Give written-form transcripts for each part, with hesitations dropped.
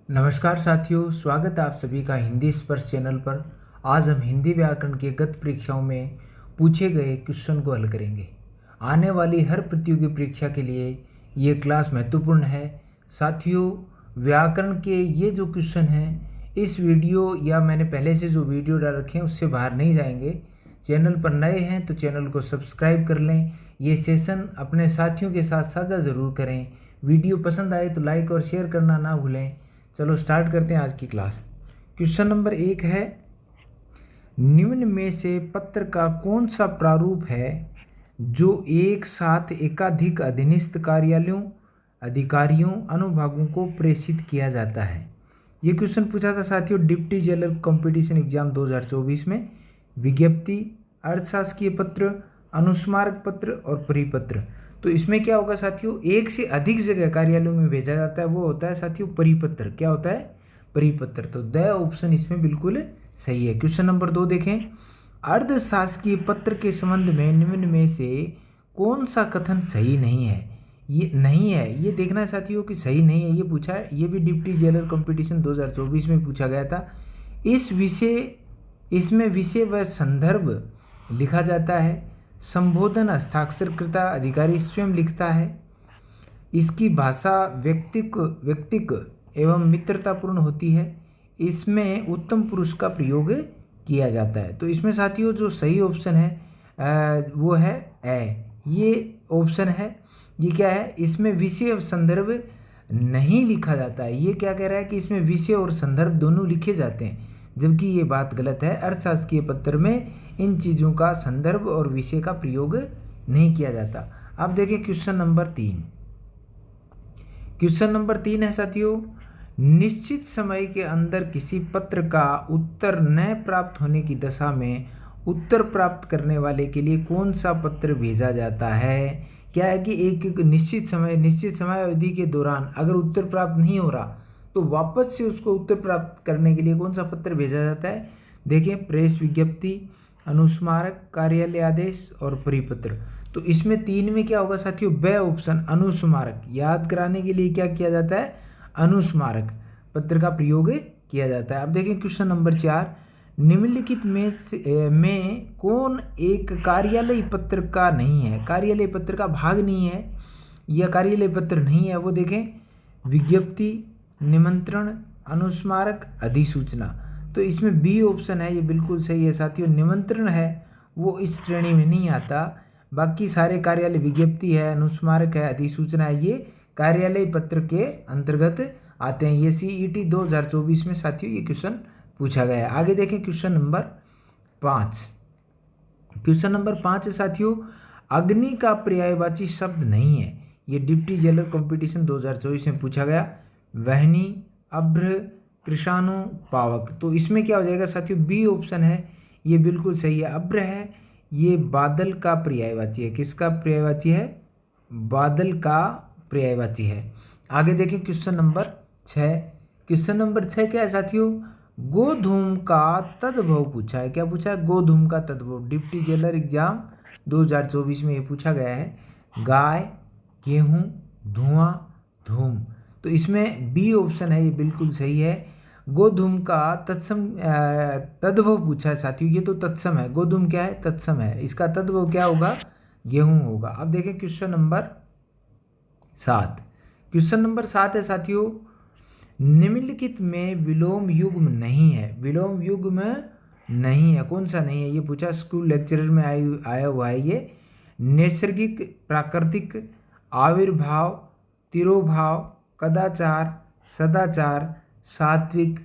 नमस्कार साथियों, स्वागत है आप सभी का हिंदी स्पर्श चैनल पर। आज हम हिंदी व्याकरण के गत परीक्षाओं में पूछे गए क्वेश्चन को हल करेंगे। आने वाली हर प्रतियोगी परीक्षा के लिए ये क्लास महत्वपूर्ण है। साथियों, व्याकरण के ये जो क्वेश्चन हैं इस वीडियो या मैंने पहले से जो वीडियो डाल रखे हैं उससे बाहर नहीं जाएंगे। चैनल पर नए हैं तो चैनल को सब्सक्राइब कर लें। ये सेशन अपने साथियों के साथ साझा ज़रूर करें। वीडियो पसंद आए तो लाइक और शेयर करना ना भूलें। चलो स्टार्ट करते हैं आज की क्लास। क्वेश्चन नंबर 1 है, निम्न में से पत्र का कौन सा प्रारूप है जो एक साथ एकाधिक अधीनस्थ कार्यालयों, अधिकारियों, अनुभागों को प्रेषित किया जाता है। ये क्वेश्चन पूछा था साथियों डिप्टी जेलर कंपटीशन एग्जाम 2024 में। विज्ञप्ति, अर्थशासकीय पत्र, अनुस्मारक पत्र और परिपत्र। तो इसमें क्या होगा साथियों, एक से अधिक जगह कार्यालयों में भेजा जाता है, वो होता है साथियों परिपत्र। क्या होता है? परिपत्र। तो द ऑप्शन इसमें बिल्कुल सही है। क्वेश्चन नंबर 2 देखें, अर्धशासकीय पत्र के संबंध में निम्न में से कौन सा कथन सही नहीं है? ये नहीं है, ये देखना है साथियों कि सही नहीं है। ये पूछा है, ये भी डिप्टी जेलर कंपटीशन 2024 में पूछा गया था। इसमें विषय व संदर्भ लिखा जाता है। संबोधन हस्ताक्षरकर्ता अधिकारी स्वयं लिखता है। इसकी भाषा व्यक्तिक एवं मित्रतापूर्ण होती है। इसमें उत्तम पुरुष का प्रयोग किया जाता है। तो इसमें साथियों जो सही ऑप्शन है वो है ए। ये ऑप्शन है। ये क्या है? इसमें विषय और संदर्भ नहीं लिखा जाता है। ये क्या कह रहा है कि इसमें विषय और संदर्भ दोनों लिखे जाते हैं, जबकि ये बात गलत है। अर्थशास्त्रीय पत्र में इन चीज़ों का संदर्भ और विषय का प्रयोग नहीं किया जाता। अब देखिए क्वेश्चन नंबर 3। क्वेश्चन नंबर 3 है साथियों, निश्चित समय के अंदर किसी पत्र का उत्तर न प्राप्त होने की दशा में उत्तर प्राप्त करने वाले के लिए कौन सा पत्र भेजा जाता है? क्या है कि एक निश्चित समय अवधि के दौरान अगर उत्तर प्राप्त नहीं हो रहा तो वापस से उसको उत्तर प्राप्त करने के लिए कौन सा पत्र भेजा जाता है? देखिए, प्रेस विज्ञप्ति, अनुस्मारक, कार्यालय आदेश और परिपत्र। तो इसमें 3 में क्या होगा साथियों? ब ऑप्शन अनुस्मारक। याद कराने के लिए क्या किया जाता है? अनुस्मारक पत्र का प्रयोग किया जाता है। अब देखें क्वेश्चन नंबर 4, निम्नलिखित में कौन एक कार्यालय पत्र का नहीं है? कार्यालय पत्र का भाग नहीं है या कार्यालय पत्र नहीं है, वो देखें। विज्ञप्ति, निमंत्रण, अनुस्मारक, अधिसूचना। तो इसमें बी ऑप्शन है, ये बिल्कुल सही है साथियों। निमंत्रण है वो इस श्रेणी में नहीं आता। बाकी सारे कार्यालय, विज्ञप्ति है, अनुस्मारक है, अधिसूचना है, ये कार्यालय पत्र के अंतर्गत आते हैं। ये CET 2024 में साथियों ये क्वेश्चन पूछा गया है। आगे देखें क्वेश्चन नंबर 5। क्वेश्चन नंबर 5 है साथियों, अग्नि का पर्यायवाची शब्द नहीं है। ये डिप्टी जेलर कंपटीशन 2024 में पूछा गया। वहनी, अभ्र, कृषाणु, पावक। तो इसमें क्या हो जाएगा साथियों? बी ऑप्शन है, ये बिल्कुल सही है। अभ्र है, ये बादल का पर्यायवाची है। किसका पर्यायवाची है? बादल का पर्यायवाची है। आगे देखें क्वेश्चन नंबर 6। क्वेश्चन नंबर 6 क्या है साथियों? गोधूम का तद्भव पूछा है। क्या पूछा है? गोधूम का तद्भव। डिप्टी जेलर एग्जाम 2024 में ये पूछा गया है। गाय, गेहूँ, धुआं, धूम। तो इसमें बी ऑप्शन है, ये बिल्कुल सही है। गोधूम का तद्भव पूछा है साथियों। ये तो तत्सम है। गोधूम क्या है? तत्सम है। इसका तद्भव क्या होगा? गेहूं होगा। अब देखें क्वेश्चन नंबर 7। क्वेश्चन नंबर 7 है साथियों, निम्नलिखित में विलोम युग्म नहीं है। विलोम युग्म नहीं है, कौन सा नहीं है? ये पूछा, स्कूल लेक्चरर में आया हुआ है ये। नैसर्गिक, प्राकृतिक, आविर्भाव, तिरोभाव, कदाचार, सदाचार, सात्विक,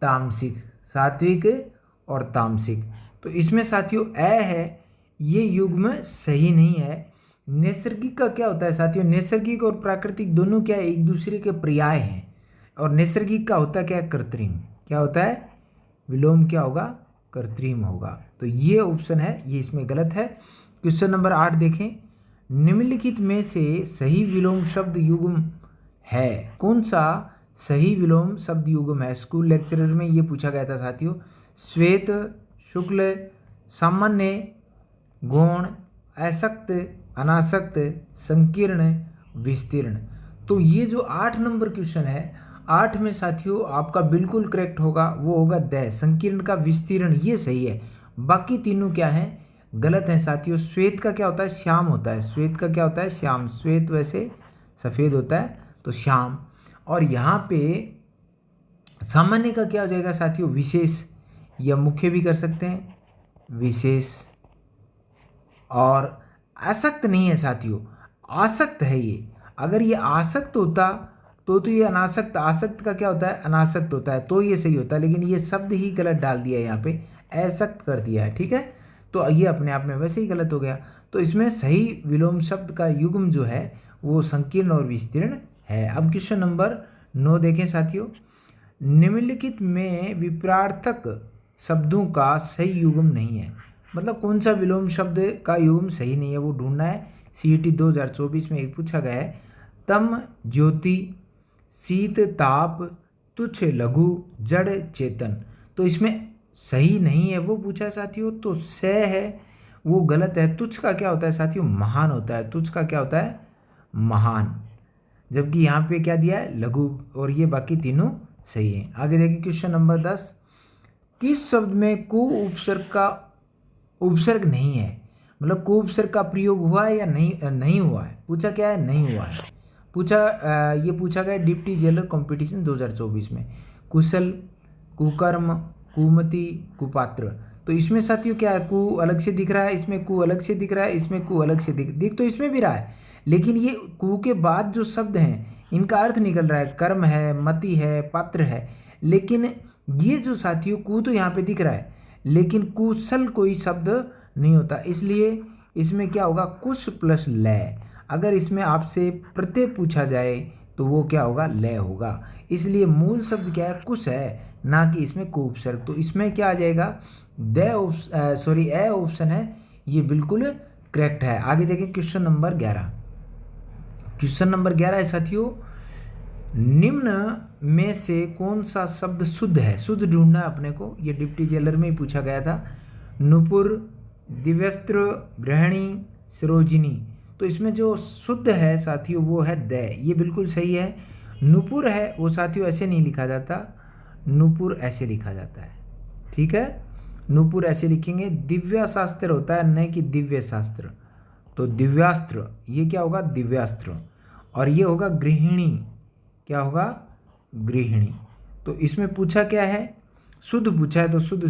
तामसिक। सात्विक और तामसिक। तो इसमें साथियों ए है, ये युग्म सही नहीं है। नैसर्गिक का क्या होता है साथियों? नैसर्गिक और प्राकृतिक दोनों क्या है? एक दूसरे के पर्याय हैं। और नैसर्गिक का होता क्या है? कृत्रिम। क्या होता है? विलोम क्या होगा? कृत्रिम होगा। तो ये ऑप्शन है, ये इसमें गलत है। क्वेश्चन नंबर 8 देखें, निम्नलिखित में से सही विलोम शब्द युग्म है। कौन सा सही विलोम शब्द युग्म है? स्कूल लेक्चरर में ये पूछा गया था साथियों। श्वेत, शुक्ल, सामान्य, गौण, आसक्त, अनासक्त, संकीर्ण, विस्तीर्ण। तो ये जो 8 नंबर क्वेश्चन है, 8 में साथियों आपका बिल्कुल करेक्ट होगा, वो होगा द, संकीर्ण का विस्तीर्ण, ये सही है। बाकी तीनों क्या है, गलत है साथियों। श्वेत का क्या होता है, श्याम होता है। श्वेत का क्या होता है, श्याम। श्वेत वैसे सफ़ेद होता है तो श्याम। और यहाँ पे सामान्य का क्या हो जाएगा साथियों, विशेष, या मुख्य भी कर सकते हैं, विशेष। और आसक्त नहीं है साथियों, आसक्त है ये। अगर ये आसक्त होता तो ये अनासक्त, आसक्त का क्या होता है, अनासक्त होता है, तो ये सही होता है। लेकिन ये शब्द ही गलत डाल दिया है यहाँ पे, असक्त कर दिया है, ठीक है। तो ये अपने आप में वैसे ही गलत हो गया। तो इसमें सही विलोम शब्द का युग्म जो है वो संकीर्ण और विस्तीर्ण है। अब क्वेश्चन नंबर 9 देखें साथियों। निम्नलिखित में विपरार्थक शब्दों का सही युग्म नहीं है। मतलब कौन सा विलोम शब्द का युग्म सही नहीं है वो ढूंढना है। CET 2024 में एक पूछा गया है, तम ज्योति, शीत ताप, तुच्छ लघु, जड़ चेतन। तो इसमें सही नहीं है वो पूछा है साथियों, तो स है वो गलत है। तुच्छ का क्या होता है साथियों, महान होता है। तुच्छ का क्या होता है, महान। जबकि यहाँ पे क्या दिया है, लघु, और ये बाकी तीनों सही है। आगे देखिए क्वेश्चन नंबर 10। किस शब्द में कु उपसर्ग का उपसर्ग नहीं है, मतलब कु उपसर्ग का प्रयोग हुआ है या नहीं हुआ है। पूछा क्या है, नहीं हुआ है। ये पूछा गया डिप्टी जेलर कंपटीशन 2024 में। कुशल, कुकर्म, कुमति, कुपात्र। तो इसमें साथियों क्या है, कु अलग से दिख रहा है, इसमें कु अलग से दिख रहा है, इसमें कु अलग से दिख तो इसमें भी रहा है, लेकिन ये कु के बाद जो शब्द हैं इनका अर्थ निकल रहा है, कर्म है, मति है, पात्र है। लेकिन ये जो साथियों कु तो यहाँ पे दिख रहा है, लेकिन कुशल कोई शब्द नहीं होता, इसलिए इसमें क्या होगा, कुश प्लस लय। अगर इसमें आपसे प्रत्यय पूछा जाए तो वो क्या होगा, लय होगा। इसलिए मूल शब्द क्या है, कुश है, ना कि इसमें को उपसर्ग। तो इसमें क्या आ जाएगा, ए ऑप्शन है, ये बिल्कुल करेक्ट है। आगे देखें क्वेश्चन नंबर 11। क्वेश्चन नंबर 11 है साथियों, निम्न में से कौन सा शब्द शुद्ध है। शुद्ध ढूंढना है अपने को, ये डिप्टी जेलर में ही पूछा गया था। नुपुर, दिव्यस्त्र, गृहिणी, सरोजिनी। तो इसमें जो शुद्ध है साथियों वो है द, ये बिल्कुल सही है। नुपुर है वो साथियों ऐसे नहीं लिखा जाता, नुपुर ऐसे लिखा जाता है, ठीक है। नुपुर ऐसे लिखेंगे। दिव्या शास्त्र होता है, न कि दिव्य शास्त्र। तो दिव्यास्त्र, ये क्या होगा, दिव्यास्त्र। और ये होगा गृहिणी, क्या होगा, गृहिणी। तो इसमें पूछा क्या है, शुद्ध पूछा है, तो शुद्ध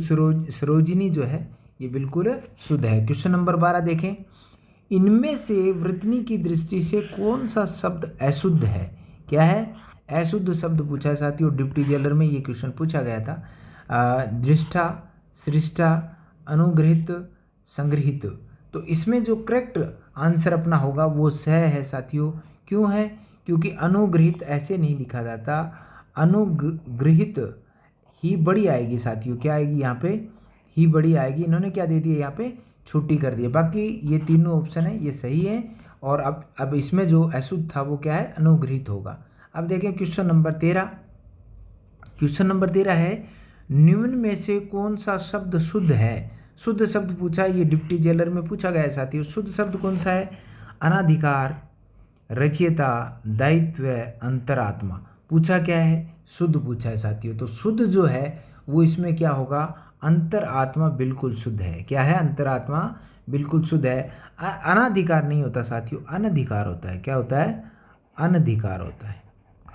सरोजिनी जो है ये बिल्कुल शुद्ध है। क्वेश्चन नंबर 12 देखें। इनमें से वृतनी की दृष्टि से कौन सा शब्द अशुद्ध है। क्या है, अशुद्ध शब्द पूछा है साथियों, डिप्टी जेलर में ये क्वेश्चन पूछा गया था। दृष्टा, सृष्टा, अनुग्रहित, संग्रहित। तो इसमें जो करेक्ट आंसर अपना होगा वो स है साथियों। क्यों है, क्योंकि अनुग्रहित ऐसे नहीं लिखा जाता, अनुग्रहित ही बड़ी आएगी साथियों। क्या आएगी यहाँ पे, ही बड़ी आएगी। इन्होंने क्या दे दिया यहाँ पे, छुट्टी कर दी है। बाकी ये तीनों ऑप्शन है ये सही है। और अब इसमें जो अशुद्ध था वो क्या है, अनुग्रहित होगा। अब देखें क्वेश्चन नंबर 13। क्वेश्चन नंबर 13 है, निम्न में से कौन सा शब्द शुद्ध है। शुद्ध शब्द पूछा है, ये डिप्टी जेलर में पूछा गया है साथियों। शुद्ध शब्द कौन सा है, अनाधिकार, रचयिता, दायित्व, अंतरात्मा। पूछा क्या है, शुद्ध पूछा है साथियों। तो शुद्ध जो है वो इसमें क्या होगा, अंतरात्मा बिल्कुल शुद्ध है। क्या है, अंतरात्मा बिल्कुल शुद्ध है। अनाधिकार नहीं होता साथियों, अनधिकार होता है। क्या होता है, अनधिकार होता है,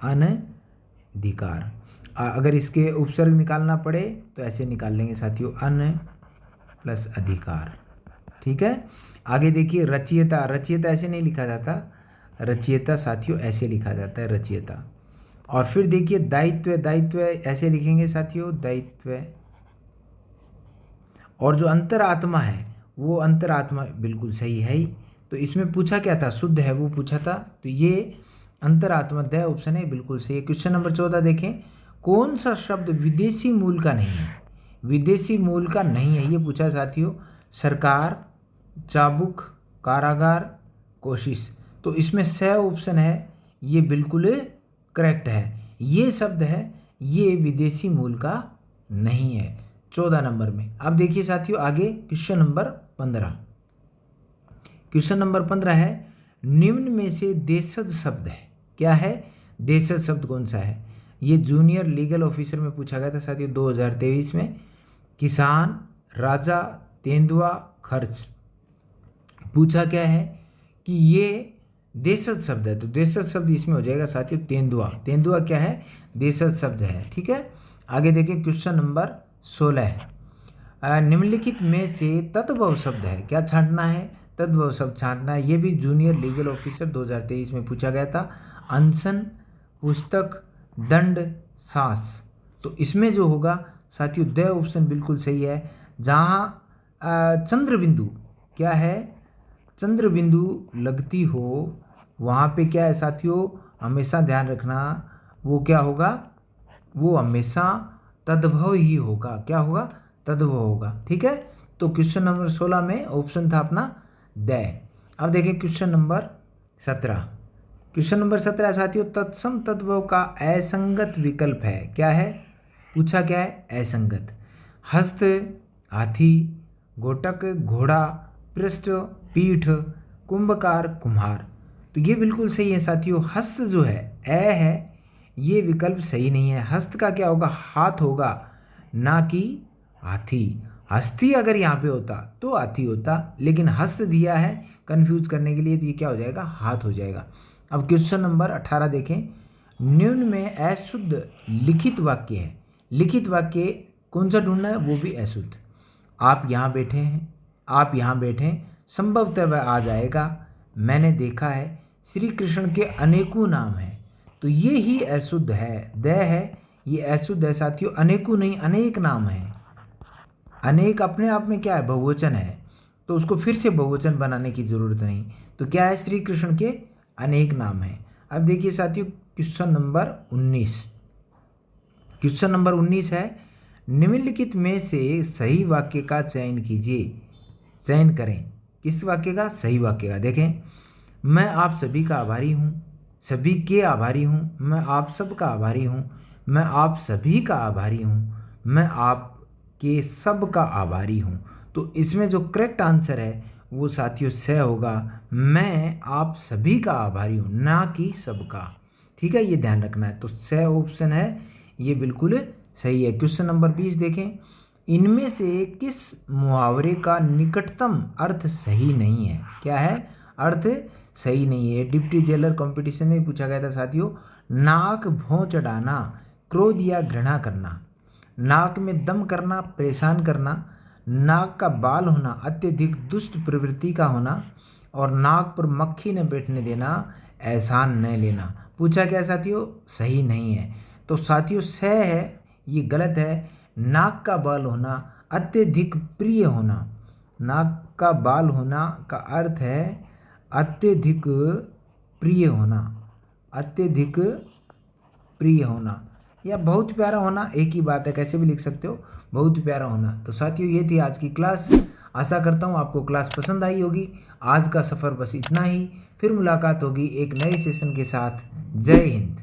अनधिकार। अगर इसके उपसर्ग निकालना पड़े तो ऐसे निकाल लेंगे साथियों, अन प्लस अधिकार, ठीक है। आगे देखिए रचयिता, रचयिता ऐसे नहीं लिखा जाता, रचयिता साथियों ऐसे लिखा जाता है, रचयिता। और फिर देखिए दायित्व, दायित्व ऐसे लिखेंगे साथियों, दायित्व। और जो अंतरात्मा है वो अंतरात्मा बिल्कुल सही है ही। तो इसमें पूछा क्या था, शुद्ध है वो पूछा था, तो ये अंतरात्मा द ऑप्शन है, बिल्कुल सही है। क्वेश्चन नंबर 14 देखें। कौन सा शब्द विदेशी मूल का नहीं है, विदेशी मूल का नहीं है, ये पूछा साथियों। सरकार, चाबुक, कारागार, कोशिश। तो इसमें स ऑप्शन है, ये बिल्कुल करेक्ट है। ये शब्द है ये विदेशी मूल का नहीं है 14 नंबर में। अब देखिए साथियों आगे क्वेश्चन नंबर 15। क्वेश्चन नंबर 15 है, निम्न में से देशज शब्द है। क्या है, देशज शब्द कौन सा है। ये जूनियर लीगल ऑफिसर में पूछा गया था साथियों 2023 में। किसान, राजा, तेंदुआ, खर्च। पूछा क्या है कि ये देशज शब्द है, तो देशज शब्द इसमें हो जाएगा साथियों तेंदुआ। तेंदुआ क्या है? देशज शब्द है। ठीक है, आगे देखिए क्वेश्चन नंबर 16। निम्नलिखित में से तद्भव शब्द है, क्या छांटना है? तद्भव शब्द छांटना है। ये भी जूनियर लीगल ऑफिसर 2023 में पूछा गया था। अनशन, पुस्तक, दंड, सास। तो इसमें जो होगा साथियों द ऑप्शन बिल्कुल सही है। जहाँ चंद्र बिंदु क्या है? चंद्र बिंदु लगती हो वहाँ पे क्या है साथियों, हमेशा ध्यान रखना, वो क्या होगा? वो हमेशा तद्भव ही होगा। क्या होगा? तद्भव होगा। ठीक है, तो क्वेश्चन नंबर 16 में ऑप्शन था अपना द। अब देखिए क्वेश्चन नंबर 17। क्वेश्चन नंबर 17 साथियों, तत्सम तद्भव का असंगत विकल्प है, क्या है? पूछा क्या है? असंगत। हस्त, हाथी, गोटक, घोड़ा, पृष्ठ, पीठ, कुंभकार, कुम्हार। तो ये बिल्कुल सही है साथियों। हस्त जो है है, ये विकल्प सही नहीं है। हस्त का क्या होगा? हाथ होगा, ना कि हाथी। हस्ती अगर यहाँ पे होता तो हाथी होता, लेकिन हस्त दिया है कंफ्यूज करने के लिए, तो ये क्या हो जाएगा? हाथ हो जाएगा। अब क्वेश्चन नंबर 18 देखें। निम्न में अशुद्ध लिखित वाक्य है। लिखित वाक्य कौन सा ढूंढना है? वो भी अशुद्ध। आप यहाँ बैठे हैं, आप यहाँ बैठे हैं, संभवतः वह आ जाएगा। मैंने देखा है, श्री कृष्ण के अनेकों नाम हैं। तो ये ही अशुद्ध है, द है, ये अशुद्ध है साथियों। अनेकों नहीं, अनेक नाम हैं। अनेक अपने आप में क्या है? बहुवचन है, तो उसको फिर से बहुवचन बनाने की जरूरत नहीं। तो क्या है? श्री कृष्ण के अनेक नाम हैं। अब देखिए साथियों क्वेश्चन नंबर 19। क्वेश्चन नंबर 19 है, निम्नलिखित में से सही वाक्य का चयन कीजिए। चयन करें, किस वाक्य का? सही वाक्य का। देखें, मैं आप सभी का आभारी हूँ, सभी के आभारी हूँ, मैं आप सब का आभारी हूँ, मैं आप सभी का आभारी हूँ, मैं आप के सब का आभारी हूँ। तो इसमें जो करेक्ट आंसर है वो साथियों से होगा, मैं आप सभी का आभारी हूँ, ना कि सबका। ठीक है, ये ध्यान रखना है। तो से ऑप्शन है, ये बिल्कुल सही है। क्वेश्चन नंबर 20 देखें। इनमें से किस मुहावरे का निकटतम अर्थ सही नहीं है? क्या है? अर्थ सही नहीं है। डिप्टी जेलर कंपटीशन में पूछा गया था साथियों। नाक भौं चढ़ाना क्रोध या घृणा करना, नाक में दम करना परेशान करना, नाक का बाल होना अत्यधिक दुष्ट प्रवृत्ति का होना, और नाक पर मक्खी न बैठने देना एहसान न लेना। पूछा क्या साथियों? सही नहीं है। तो साथियों से है, ये गलत है। नाक का बाल होना अत्यधिक प्रिय होना, नाक का बाल होना का अर्थ है अत्यधिक प्रिय होना, अत्यधिक प्रिय होना या बहुत प्यारा होना, एक ही बात है, कैसे भी लिख सकते हो, बहुत प्यारा होना। तो साथियों ये थी आज की क्लास। आशा करता हूँ आपको क्लास पसंद आई होगी। आज का सफ़र बस इतना ही, फिर मुलाकात होगी एक नए सेशन के साथ। जय हिंद।